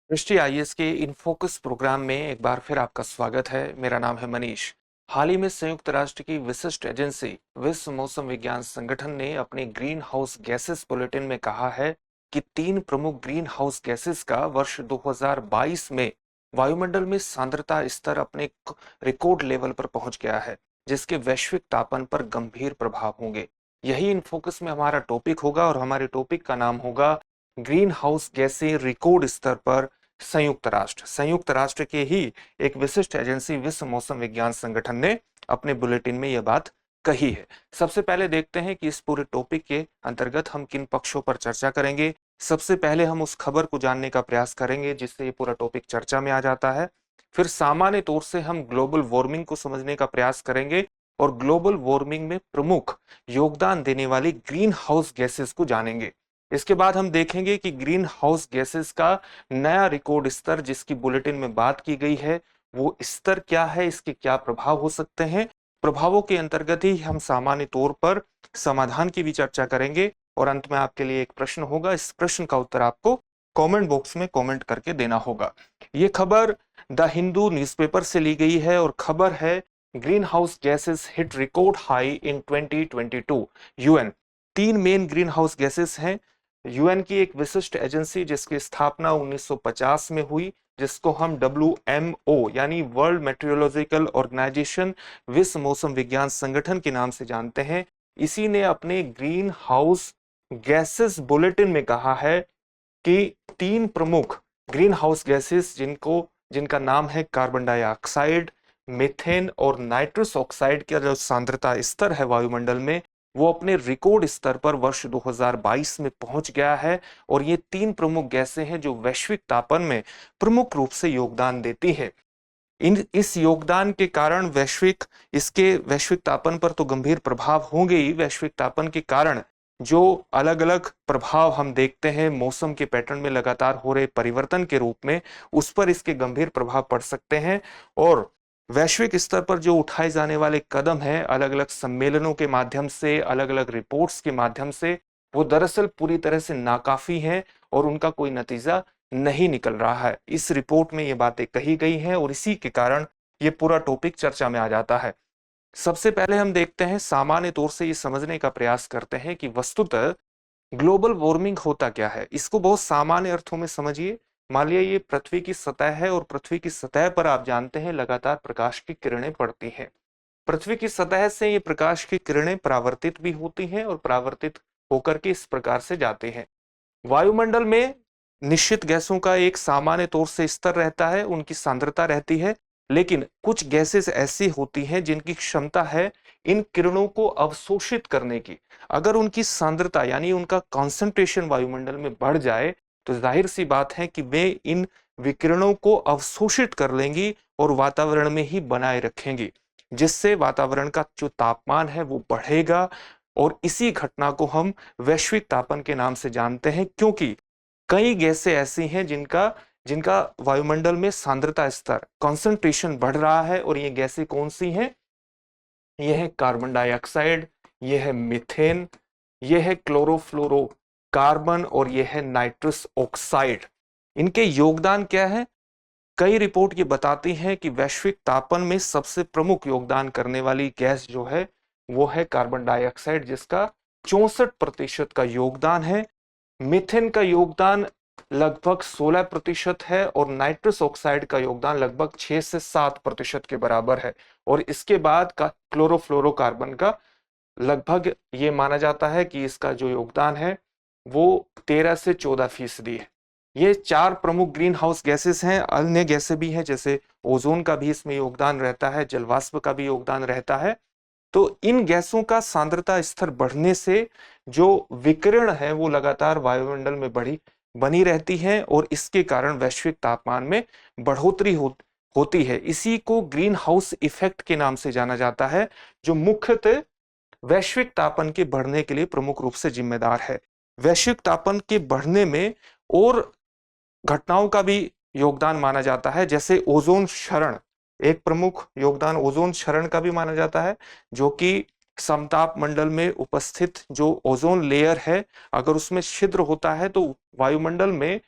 दृष्टि आईएएस के in focus programme में एक बार फिर आपका स्वागत है। मेरा नाम है मनीष। हाल ही में संयुक्त राष्ट्र की विशिष्ट एजेंसी विश्व मौसम विज्ञान संगठन ने अपने ग्रीन हाउस गैसेस बुलेटिन में कहा है कि 3 प्रमुख ग्रीन हाउस गैसेस का वर्ष 2022 में वायुमंडल में सांद्रता स्तर अपने रिकॉर्ड लेवल पर पहुंच गया है, जिसके वैश्विक तापमान पर गंभीर प्रभाव होंगे। यही इन फोकस में हमारा टॉपिक होगा और हमारे टॉपिक का नाम होगा ग्रीन हाउस गैसें रिकॉर्ड स्तर पर संयुक्त राष्ट्र के ही एक विशिष्ट एजेंसी विश्व मौसम विज्ञान संगठन ने अपने बुलेटिन में यह बात कही है। सबसे पहले देखते हैं कि इस पूरे टॉपिक के अंतर्गत हम किन पक्षों पर चर्चा करेंगे। सबसे पहले हम उस खबर को जानने का प्रयास करेंगे जिससे ये पूरा टॉपिक चर्चा में आ जाता है। फिर सामान्य तौर से हम ग्लोबल वार्मिंग को समझने का प्रयास करेंगे और ग्लोबल वार्मिंग में प्रमुख योगदान देने वाली ग्रीन हाउस गैसेस को जानेंगे। इसके बाद हम देखेंगे कि ग्रीन हाउस गैसेस का नया रिकॉर्ड स्तर जिसकी बुलेटिन में बात की गई है, वो स्तर क्या है, इसके क्या प्रभाव हो सकते हैं। प्रभावों के अंतर्गत ही हम सामान्य तौर पर समाधान की भी चर्चा करेंगे और अंत में आपके लिए एक प्रश्न होगा। इस प्रश्न का उत्तर आपको कमेंट बॉक्स में कमेंट करके देना होगा। ये खबर द हिंदू न्यूज़पेपर से ली गई है और खबर है green house gases hit record high in 2022 UN. 3 main green house gases हैं। यूएन की एक विशिष्ट एजेंसी जिसकी स्थापना 1950 में हुई, जिसको हम WMO यानी वर्ल्ड मेट्रोलॉजिकल ऑर्गेनाइजेशन विश्व मौसम विज्ञान संगठन के नाम से जानते हैं। इसी ने अपने ग्रीन हाउस गैसेस बुलेटिन में कहा है कि 3 प्रमुख ग्रीन हाउस गैसेस जिनका नाम है कार्बन डाइऑक्साइड, मीथेन और नाइट्रस ऑक्साइड का जो सांद्रता स्तर है वायुमंडल में, वो अपने रिकॉर्ड स्तर पर वर्ष 2022 में पहुंच गया है। और ये 3 प्रमुख गैसें हैं जो वैश्विक तापन में प्रमुख रूप से योगदान देती है। इस योगदान के कारण इसके वैश्विक तापन पर तो गंभीर प्रभाव होंगे ही। वैश्विक तापन के कारण जो अलग अलग प्रभाव हम देखते हैं मौसम के पैटर्न में लगातार हो रहे परिवर्तन के रूप में, उस पर इसके गंभीर प्रभाव पड़ सकते हैं। और वैश्विक स्तर पर जो उठाए जाने वाले कदम हैं अलग अलग सम्मेलनों के माध्यम से, अलग अलग रिपोर्ट्स के माध्यम से, वो दरअसल पूरी तरह से नाकाफी हैं और उनका कोई नतीजा नहीं निकल रहा है। इस रिपोर्ट में ये बातें कही गई हैं और इसी के कारण ये पूरा टॉपिक चर्चा में आ जाता है। सबसे पहले हम देखते हैं, सामान्य तौर से ये समझने का प्रयास करते हैं कि वस्तुतः ग्लोबल वार्मिंग होता क्या है। इसको बहुत सामान्य अर्थों में समझिए। मान लिया ये पृथ्वी की सतह है और पृथ्वी की सतह पर आप जानते हैं लगातार प्रकाश की किरणें पड़ती हैं। पृथ्वी की सतह से ये प्रकाश की किरणें परावर्तित भी होती हैं और परावर्तित होकर के इस प्रकार से जाते हैं वायुमंडल में। निश्चित गैसों का एक सामान्य तौर से स्तर रहता है, उनकी सांद्रता रहती है, लेकिन कुछ गैसेस ऐसी होती हैं जिनकी क्षमता है इन किरणों को अवशोषित करने की। अगर उनकी सांद्रता यानी उनका कॉन्सेंट्रेशन वायुमंडल में बढ़ जाए तो जाहिर सी बात है कि वे इन विकिरणों को अवशोषित कर लेंगी और वातावरण में ही बनाए रखेंगी, जिससे वातावरण का जो तापमान है वो बढ़ेगा। और इसी घटना को हम वैश्विक तापन के नाम से जानते हैं, क्योंकि कई गैसें ऐसी हैं जिनका जिनका वायुमंडल में सांद्रता स्तर कॉन्सेंट्रेशन बढ़ रहा है। और ये गैसें कौन सी हैं? यह है कार्बन डाइऑक्साइड, यह है मीथेन, यह है क्लोरोफ्लोरो कार्बन और यह है नाइट्रस ऑक्साइड। इनके योगदान क्या है? कई रिपोर्ट ये बताती हैं कि वैश्विक तापन में सबसे प्रमुख योगदान करने वाली गैस जो है वो है कार्बन डाइऑक्साइड, जिसका 64% का योगदान है। मीथेन का योगदान लगभग 16% है और नाइट्रस ऑक्साइड का योगदान लगभग 6 से 7% के बराबर है। और इसके बाद का क्लोरोफ्लोरोकार्बन का लगभग ये माना जाता है कि इसका जो योगदान है वो 13 से 14% है। ये 4 प्रमुख ग्रीन हाउस गैसेस हैं। अन्य गैसें भी हैं, जैसे ओजोन का भी इसमें योगदान रहता है, जलवाष्प का भी योगदान रहता है। तो इन गैसों का सांद्रता स्तर बढ़ने से जो विकिरण है वो लगातार वायुमंडल में बनी रहती है और इसके कारण वैश्विक तापमान में बढ़ोतरी होती है। इसी को ग्रीन हाउस इफेक्ट के नाम से जाना जाता है, जो मुख्यतः वैश्विक तापन के बढ़ने के लिए प्रमुख रूप से जिम्मेदार है। वैश्विक तापन के बढ़ने में और घटनाओं का भी योगदान माना जाता है, जैसे ओजोन क्षरण। एक प्रमुख योगदान ओजोन क्षरण का भी माना जाता है, जो कि समताप मंडल में उपस्थित जो ओजोन लेयर है, अगर उसमें छिद्र होता है तो वायुमंडल में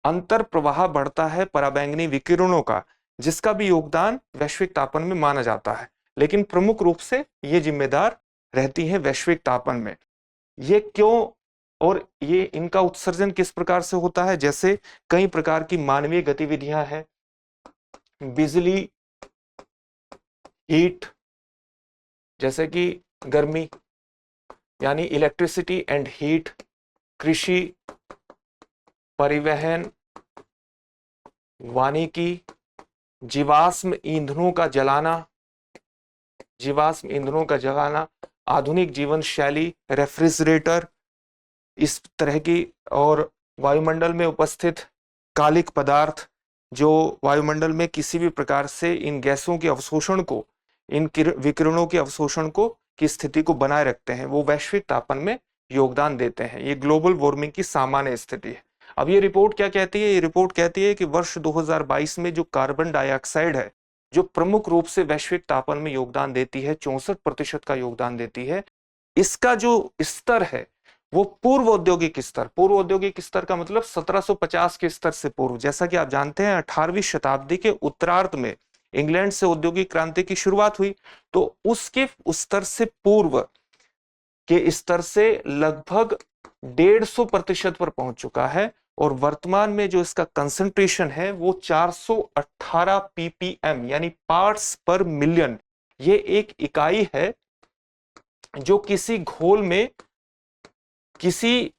अंतर प्रवाह बढ़ता है पराबैंगनी विकिरणों का, जिसका भी योगदान वैश्विक तापन में माना जाता है, लेकिन प्रमुख रूप से ये जिम्मेदार रहती है वैश्विक तापन में। ये क्यों और ये इनका उत्सर्जन किस प्रकार से होता है? जैसे कई प्रकार की मानवीय गतिविधियां हैं, बिजली, हीट, जैसे कि गर्मी यानी इलेक्ट्रिसिटी एंड हीट, कृषि, परिवहन, वानिकी, जीवाश्म ईंधनों का जलाना, जीवाश्म ईंधनों का जलाना, आधुनिक जीवन शैली, रेफ्रिजरेटर, इस तरह की, और वायुमंडल में उपस्थित कालिक पदार्थ जो वायुमंडल में किसी भी प्रकार से इन गैसों के अवशोषण को, इन विकिरणों के अवशोषण को की स्थिति को बनाए रखते हैं, वो वैश्विक तापन में योगदान देते हैं। ये ग्लोबल वार्मिंग की सामान्य स्थिति है। अब ये रिपोर्ट क्या कहती है? ये रिपोर्ट कहती है कि वर्ष 2022 में जो कार्बन डाइऑक्साइड है, जो प्रमुख रूप से वैश्विक तापन में योगदान देती है, 64% का योगदान देती है, इसका जो स्तर है वो पूर्व औद्योगिक स्तर, पूर्व औद्योगिक स्तर का मतलब 1750 के स्तर से पूर्व। जैसा कि आप जानते हैं 18वीं शताब्दी के उत्तरार्ध में इंग्लैंड से औद्योगिक क्रांति की शुरुआत हुई, तो उसके स्तर से पूर्व के स्तर से लगभग 150% पर पहुंच चुका है, और वर्तमान में जो इसका कंसंट्रेशन है वो 418 ppm यानी पार्ट्स पर मिलियन। ये एक इकाई है जो किसी घोल में किसी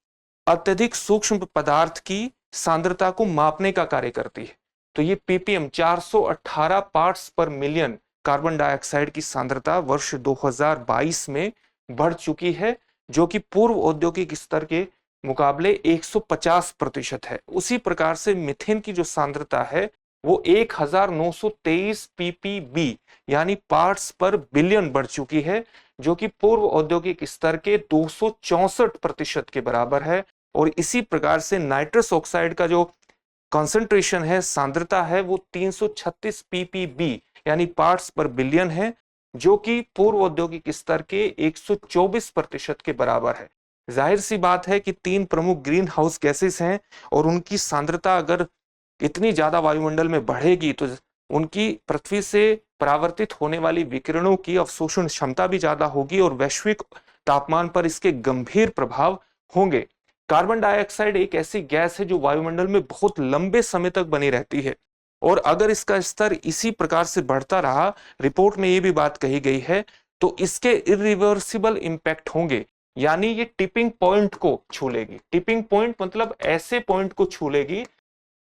अत्यधिक सूक्ष्म पदार्थ की सांद्रता को मापने का कार्य करती है। तो ये ppm 418 पार्ट्स पर मिलियन कार्बन डाइऑक्साइड की सांद्रता वर्ष 2022 में बढ़ चुकी है, जो कि पूर्व औद्योगिक स्तर के मुकाबले 150% है। उसी प्रकार से मीथेन की जो सांद्रता है वो 1923 ppb यानी पार्ट्स पर बिलियन बढ़ चुकी है, जो कि पूर्व औद्योगिक स्तर के 264% के बराबर है। और इसी प्रकार से नाइट्रस ऑक्साइड का जो कंसंट्रेशन है, सांद्रता है, वो 336 ppb यानी पार्ट्स पर बिलियन है, जो कि पूर्व औद्योगिक स्तर के 124% के बराबर है। जाहिर सी बात है कि 3 प्रमुख ग्रीन हाउस गैसेस हैं, और उनकी सांद्रता अगर इतनी ज्यादा वायुमंडल में बढ़ेगी तो उनकी पृथ्वी से परावर्तित होने वाली विकिरणों की अवशोषण क्षमता भी ज्यादा होगी, और वैश्विक तापमान पर इसके गंभीर प्रभाव होंगे। कार्बन डाइऑक्साइड एक ऐसी गैस है जो वायुमंडल में बहुत लंबे समय तक बनी रहती है, और अगर इसका स्तर इसी प्रकार से बढ़ता रहा, रिपोर्ट में ये भी बात कही गई है, तो इसके इरिवर्सिबल इंपैक्ट होंगे, यानी ये टिपिंग पॉइंट को छू लेगी। टिपिंग पॉइंट मतलब ऐसे पॉइंट को छू लेगी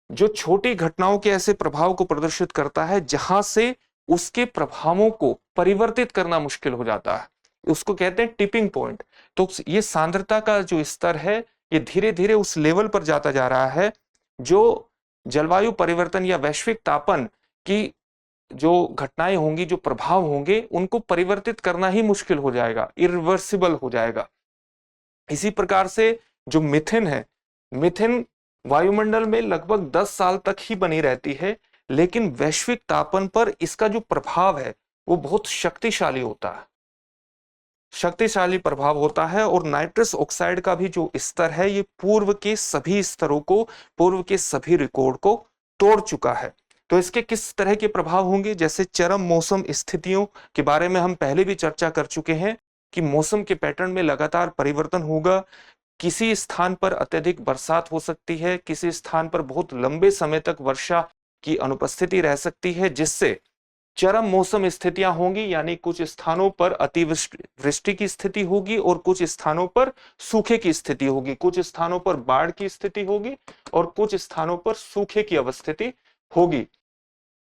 जो छोटी घटनाओं के ऐसे प्रभाव को प्रदर्शित करता है जहां से उसके प्रभावों को परिवर्तित करना मुश्किल हो जाता है, उसको कहते हैं टिपिंग पॉइंट। तो ये सांद्रता का जो स्तर है ये धीरे धीरे उस लेवल पर जाता जा रहा है जो जलवायु परिवर्तन या वैश्विक तापन की जो घटनाएं होंगी, जो प्रभाव होंगे, उनको परिवर्तित करना ही मुश्किल हो जाएगा, इरिवर्सिबल हो जाएगा। इसी प्रकार से जो मीथेन है, मीथेन वायुमंडल में लगभग 10 साल तक ही बनी रहती है, लेकिन वैश्विक तापन पर इसका जो प्रभाव है वो बहुत शक्तिशाली होता है, शक्तिशाली प्रभाव होता है। और नाइट्रस ऑक्साइड का भी जो स्तर है ये पूर्व के सभी स्तरों को, पूर्व के सभी रिकॉर्ड को तोड़ चुका है। तो इसके किस तरह के प्रभाव होंगे? जैसे चरम मौसम स्थितियों के बारे में हम पहले भी चर्चा कर चुके हैं कि मौसम के पैटर्न में लगातार परिवर्तन होगा। किसी स्थान पर अत्यधिक बरसात हो सकती है, किसी स्थान पर बहुत लंबे समय तक वर्षा की अनुपस्थिति रह सकती है, जिससे चरम मौसम स्थितियां होंगी, यानी कुछ स्थानों पर अतिवृष्टि की स्थिति होगी और कुछ स्थानों पर सूखे की स्थिति होगी, कुछ स्थानों पर बाढ़ की स्थिति होगी और कुछ स्थानों पर सूखे की अवस्थिति होगी।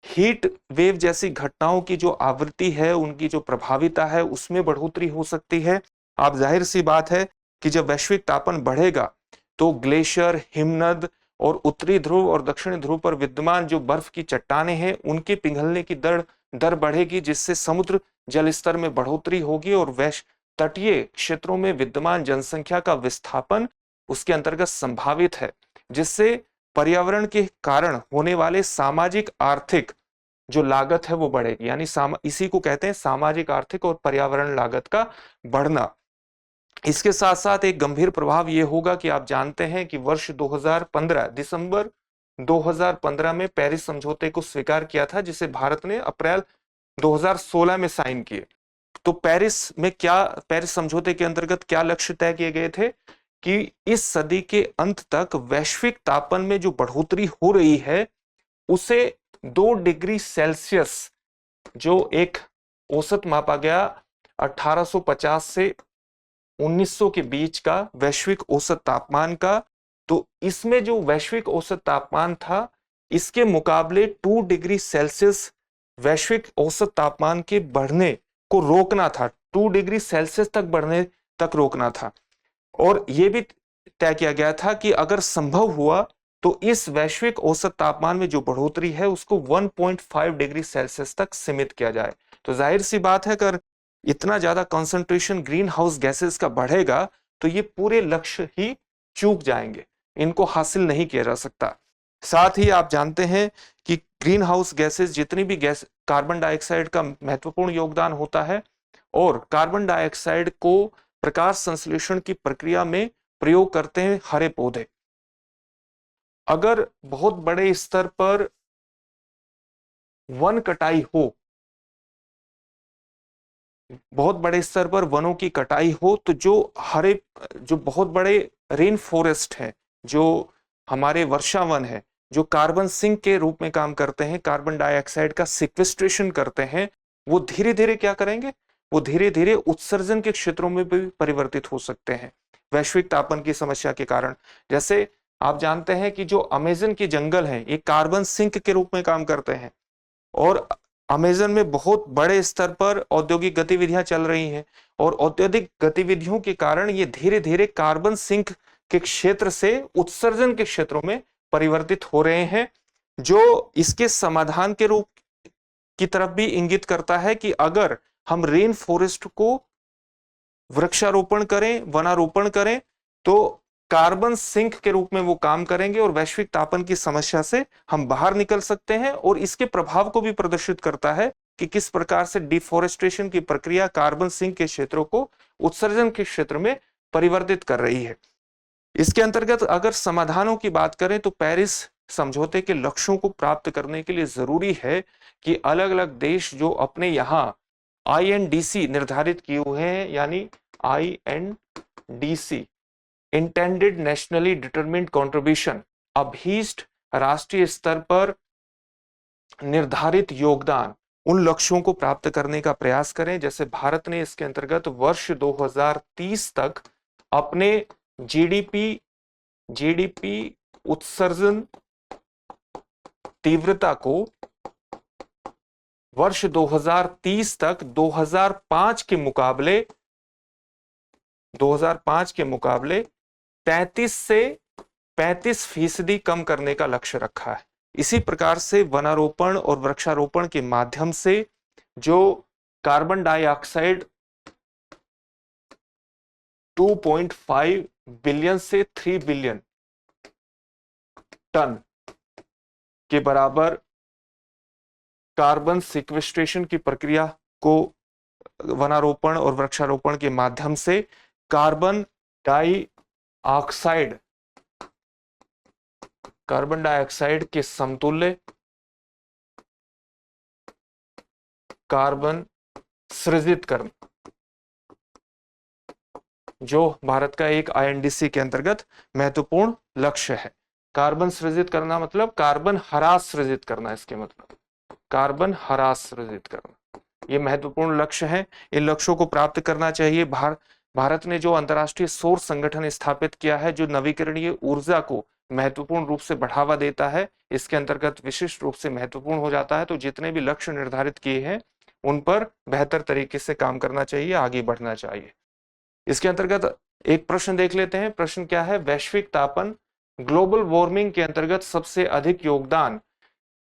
हीट वेव जैसी घटनाओं की जो आवृत्ति है, उनकी जो प्रभाविता है, उसमें बढ़ोतरी हो सकती है। आप जाहिर सी बात है कि जब वैश्विक तापन बढ़ेगा तो ग्लेशियर, हिमनद और उत्तरी ध्रुव और दक्षिणी ध्रुव पर विद्यमान जो बर्फ की चट्टानें हैं उनके पिघलने की दर बढ़ेगी, जिससे समुद्र जल स्तर में बढ़ोतरी होगी और तटीय क्षेत्रों में विद्यमान जनसंख्या का विस्थापन उसके अंतर्गत संभावित है, जिससे पर्यावरण के कारण होने वाले सामाजिक आर्थिक जो लागत है वो बढ़ेगी। यानी इसी को कहते हैं सामाजिक आर्थिक और पर्यावरण लागत का बढ़ना। इसके साथ साथ एक गंभीर प्रभाव ये होगा कि आप जानते हैं कि वर्ष 2015 दिसंबर 2015 में पेरिस समझौते को स्वीकार किया था, जिसे भारत ने अप्रैल 2016 में साइन किए। तो पेरिस समझौते के अंतर्गत क्या लक्ष्य तय किए गए थे कि इस सदी के अंत तक वैश्विक तापमान में जो बढ़ोतरी हो रही है उसे 2 डिग्री सेल्सियस, जो एक औसत मापा गया 1850 से 1900 के बीच का वैश्विक औसत तापमान का, तो इसमें जो वैश्विक औसत तापमान था इसके मुकाबले 2 डिग्री सेल्सियस वैश्विक औसत तापमान के बढ़ने को रोकना था, 2 डिग्री सेल्सियस तक बढ़ने तक रोकना था। और यह भी तय किया गया था कि अगर संभव हुआ तो इस वैश्विक औसत तापमान में जो बढ़ोतरी है उसको 1.5 डिग्री सेल्सियस तक सीमित किया जाए। तो जाहिर सी बात है, अगर इतना ज्यादा कंसंट्रेशन ग्रीन हाउस गैसेस का बढ़ेगा तो ये पूरे लक्ष्य ही चूक जाएंगे, इनको हासिल नहीं किया जा सकता। साथ ही आप जानते हैं कि ग्रीन हाउस गैसेस जितनी भी गैस, कार्बन डाइऑक्साइड का महत्वपूर्ण योगदान होता है और कार्बन डाइऑक्साइड को प्रकाश संश्लेषण की प्रक्रिया में प्रयोग करते हैं हरे पौधे। अगर बहुत बड़े स्तर पर वन कटाई हो, बहुत बड़े स्तर पर वनों की कटाई हो, तो जो बहुत बड़े रेन फॉरेस्ट है, जो हमारे वर्षावन है, जो कार्बन सिंक के रूप में काम करते हैं, कार्बन डाइऑक्साइड का सिक्वेस्ट्रेशन करते हैं, वो धीरे धीरे क्या करेंगे, वो धीरे धीरे उत्सर्जन के क्षेत्रों में भी परिवर्तित हो सकते हैं वैश्विक तापमान की समस्या के कारण। जैसे आप जानते हैं कि जो अमेज़न के जंगल हैं ये कार्बन सिंक के रूप में काम करते हैं और अमेज़न में बहुत बड़े स्तर पर औद्योगिक गतिविधियां चल रही हैं और औद्योगिक गतिविधियों के कारण ये धीरे धीरे कार्बन सिंक के क्षेत्र से उत्सर्जन के क्षेत्रों में परिवर्तित हो रहे हैं, जो इसके समाधान के रूप की तरफ भी इंगित करता है कि अगर हम रेन फॉरेस्ट को वृक्षारोपण करें, वनारोपण करें, तो कार्बन सिंक के रूप में वो काम करेंगे और वैश्विक तापमान की समस्या से हम बाहर निकल सकते हैं। और इसके प्रभाव को भी प्रदर्शित करता है कि किस प्रकार से डिफॉरेस्टेशन की प्रक्रिया कार्बन सिंक के क्षेत्रों को उत्सर्जन के क्षेत्र में परिवर्तित कर रही है। इसके अंतर्गत अगर समाधानों की बात करें तो पेरिस समझौते के लक्ष्यों को प्राप्त करने के लिए जरूरी है कि अलग अलग देश जो अपने यहाँ INDC निर्धारित किए हुए हैं, यानी INDC intended nationally determined contribution, अभीष्ट राष्ट्रीय स्तर पर निर्धारित योगदान, उन लक्ष्यों को प्राप्त करने का प्रयास करें। जैसे भारत ने इसके अंतर्गत वर्ष 2030 तक अपने जीडीपी उत्सर्जन तीव्रता को वर्ष 2030 तक 2005 के मुकाबले 33 से 35% कम करने का लक्ष्य रखा है। इसी प्रकार से वनारोपण और वृक्षारोपण के माध्यम से जो कार्बन डाइऑक्साइड 2.5 बिलियन से 3 बिलियन टन के बराबर कार्बन सिक्वेस्ट्रेशन की प्रक्रिया को वनारोपण और वृक्षारोपण के माध्यम से कार्बन डाइऑक्साइड के समतुल्य कार्बन सृजित करना, जो भारत का एक INDC के अंतर्गत महत्वपूर्ण लक्ष्य है। कार्बन सृजित करना मतलब कार्बन ह्रास सृजित करना, इसके मतलब कार्बन ह्रास सृजित करना, ये महत्वपूर्ण लक्ष्य है। इन लक्ष्यों को प्राप्त करना चाहिए। भारत ने जो अंतर्राष्ट्रीय सौर संगठन स्थापित किया है, जो नवीकरणीय ऊर्जा को महत्वपूर्ण रूप से बढ़ावा देता है, इसके अंतर्गत विशिष्ट रूप से महत्वपूर्ण हो जाता है। तो जितने भी लक्ष्य निर्धारित किए हैं उन पर बेहतर तरीके से काम करना चाहिए, आगे बढ़ना चाहिए। इसके अंतर्गत एक प्रश्न देख लेते हैं। प्रश्न क्या है? वैश्विक तापन ग्लोबल वार्मिंग के अंतर्गत सबसे अधिक योगदान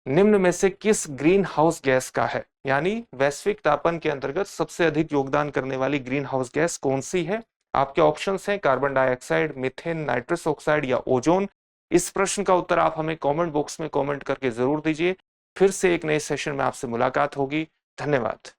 निम्न में से किस ग्रीन हाउस गैस का है? यानी वैश्विक तापन के अंतर्गत सबसे अधिक योगदान करने वाली ग्रीन हाउस गैस कौन सी है? आपके ऑप्शंस हैं carbon dioxide, methane, nitrous oxide या ओजोन। इस प्रश्न का उत्तर आप हमें कमेंट बॉक्स में कमेंट करके जरूर दीजिए। फिर से एक नए सेशन में आपसे मुलाकात होगी। धन्यवाद।